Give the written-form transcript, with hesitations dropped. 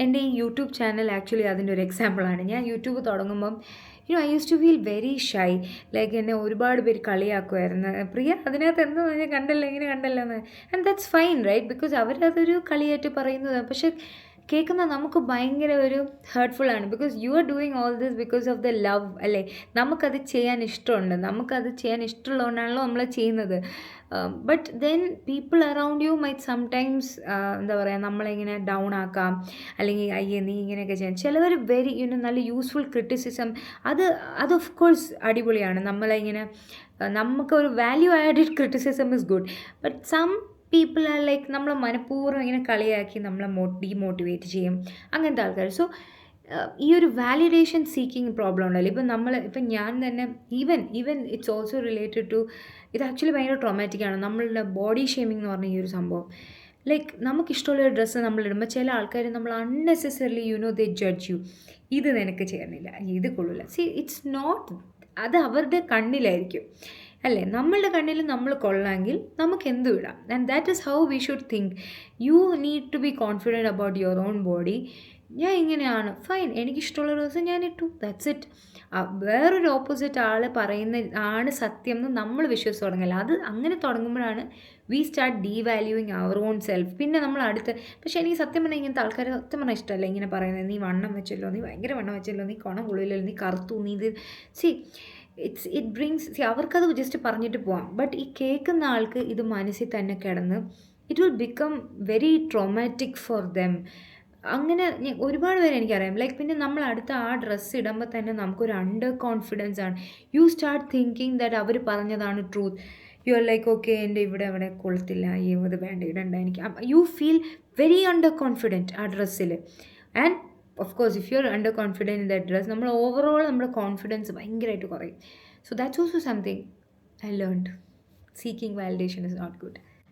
എൻ്റെ ഈ YouTube channel actually അതിൻ്റെ ഒരു എക്സാമ്പിളാണ്. ഞാൻ യൂട്യൂബ് തുടങ്ങുമ്പം I use to feel very shy. Like എന്നെ ഒരുപാട് പേര് കളിയാക്കുമായിരുന്നു. പ്രിയ അതിനകത്ത് എന്താ ഞാൻ കണ്ടല്ലോ ഇങ്ങനെ കണ്ടല്ലോ എന്ന്. And that's fine right, because അവരതൊരു കളിയായിട്ട് പറയുന്നതാണ്. പക്ഷെ കേൾക്കുന്ന നമുക്ക് ഭയങ്കര ഒരു ഹേർട്ട്ഫുൾ ആണ്. Because you are doing all this because of the love അല്ലേ. നമുക്കത് ചെയ്യാൻ ഇഷ്ടമുണ്ട്, നമുക്കത് ചെയ്യാൻ ഇഷ്ടമുള്ളതുകൊണ്ടാണല്ലോ നമ്മൾ ചെയ്യുന്നത്. But then people around you might sometimes എന്താ പറയുക, നമ്മളിങ്ങനെ ഡൗൺ ആക്കാം, അല്ലെങ്കിൽ അയ്യേ നീ ഇങ്ങനെയൊക്കെ ചെയ്യാൻ. ചിലവർ വെരി നല്ല യൂസ്ഫുൾ ക്രിറ്റിസിസം, അത് ഓഫ് കോഴ്സ് അടിപൊളിയാണ്. നമ്മളിങ്ങനെ നമുക്കൊരു value added criticism is good. But some people are like നമ്മൾ മനഃപൂർവ്വം ഇങ്ങനെ കളിയാക്കി നമ്മളെ ഡീമോട്ടിവേറ്റ് ചെയ്യും, അങ്ങനത്തെ ആൾക്കാർ. സോ ഈ ഒരു വാലിഡേഷൻ സീക്കിങ് പ്രോബ്ലം ഉണ്ടല്ലോ. ഇപ്പം ഞാൻ തന്നെ even it's also related to, ഇത് ആക്ച്വലി ഭയങ്കര ട്രോമാറ്റിക്കാണ് നമ്മളുടെ ബോഡി ഷേമിംഗ് എന്ന് പറഞ്ഞ ഈ ഒരു സംഭവം. ലൈക്ക് നമുക്കിഷ്ടമുള്ളൊരു ഡ്രസ്സ് നമ്മളിടുമ്പോൾ ചില ആൾക്കാർ നമ്മൾ അൺനെസസറിലി ദേ ജഡ്ജ് യു. ഇത് നിനക്ക് ചെയ്യുന്നില്ല, ഇത് കൊള്ളില്ല. സി ഇറ്റ്സ് നോട്ട്, അത് അവരുടെ കണ്ണിലായിരിക്കും അല്ലേ. നമ്മളുടെ കണ്ണിൽ നമ്മൾ കൊള്ളാമെങ്കിൽ നമുക്ക് എന്തും ഇടാം. And that is how we should think. You need to be confident about your own body. ഞാൻ ഇങ്ങനെയാണ്, ഫൈൻ, എനിക്കിഷ്ടമുള്ള ദിവസം ഞാൻ ഇട്ടു, ദാറ്റ്സ് ഇറ്റ്. വേറൊരു ഓപ്പോസിറ്റ് ആൾ പറയുന്ന ആണ് സത്യം എന്ന് നമ്മൾ വിശ്വസിച്ച് തുടങ്ങില്ല. അത് അങ്ങനെ തുടങ്ങുമ്പോഴാണ് we start devaluing our own self. പിന്നെ നമ്മൾ പക്ഷേ എനിക്ക് സത്യം പറഞ്ഞാൽ ഇങ്ങനത്തെ ആൾക്കാർ സത്യം പറഞ്ഞാൽ ഇഷ്ടമല്ല. ഇങ്ങനെ പറയുന്നത്, നീ വണ്ണം വെച്ചല്ലോ, നീ ഭയങ്കര വണ്ണം വെച്ചല്ലോ, നീ കുണം കൊള്ളില്ലല്ലോ, നീ കറുത്തു, നീ ഇത് ഇറ്റ് ബ്രിങ്സ് അവർക്കത് ജസ്റ്റ് പറഞ്ഞിട്ട് പോവാം. ബട്ട് ഈ കേൾക്കുന്ന ആൾക്ക് ഇത് മനസ്സിൽ തന്നെ കിടന്ന് it will become very traumatic for them. അങ്ങനെ ഒരുപാട് പേരെ എനിക്കറിയാം. ലൈക്ക് പിന്നെ നമ്മൾ അടുത്ത ആ ഡ്രസ്സ് ഇടുമ്പോൾ തന്നെ നമുക്കൊരു അണ്ടർ കോൺഫിഡൻസ് ആണ്. യു സ്റ്റാർട്ട് തിങ്കിങ് ദാറ്റ് അവർ പറഞ്ഞതാണ് truth. You are like okay, എൻ്റെ ഇവിടെ കൊള്ളത്തില്ല, അയ്യോ അത് വേണ്ട ഇടണ്ട എനിക്ക്. You feel very under confident ആ ഡ്രസ്സിൽ. And of course if you are under confident in that dress, നമ്മൾ ഓവറോൾ നമ്മുടെ കോൺഫിഡൻസ് ഭയങ്കരമായിട്ട് കുറയും. So that's also something I learned. Seeking validation is not good.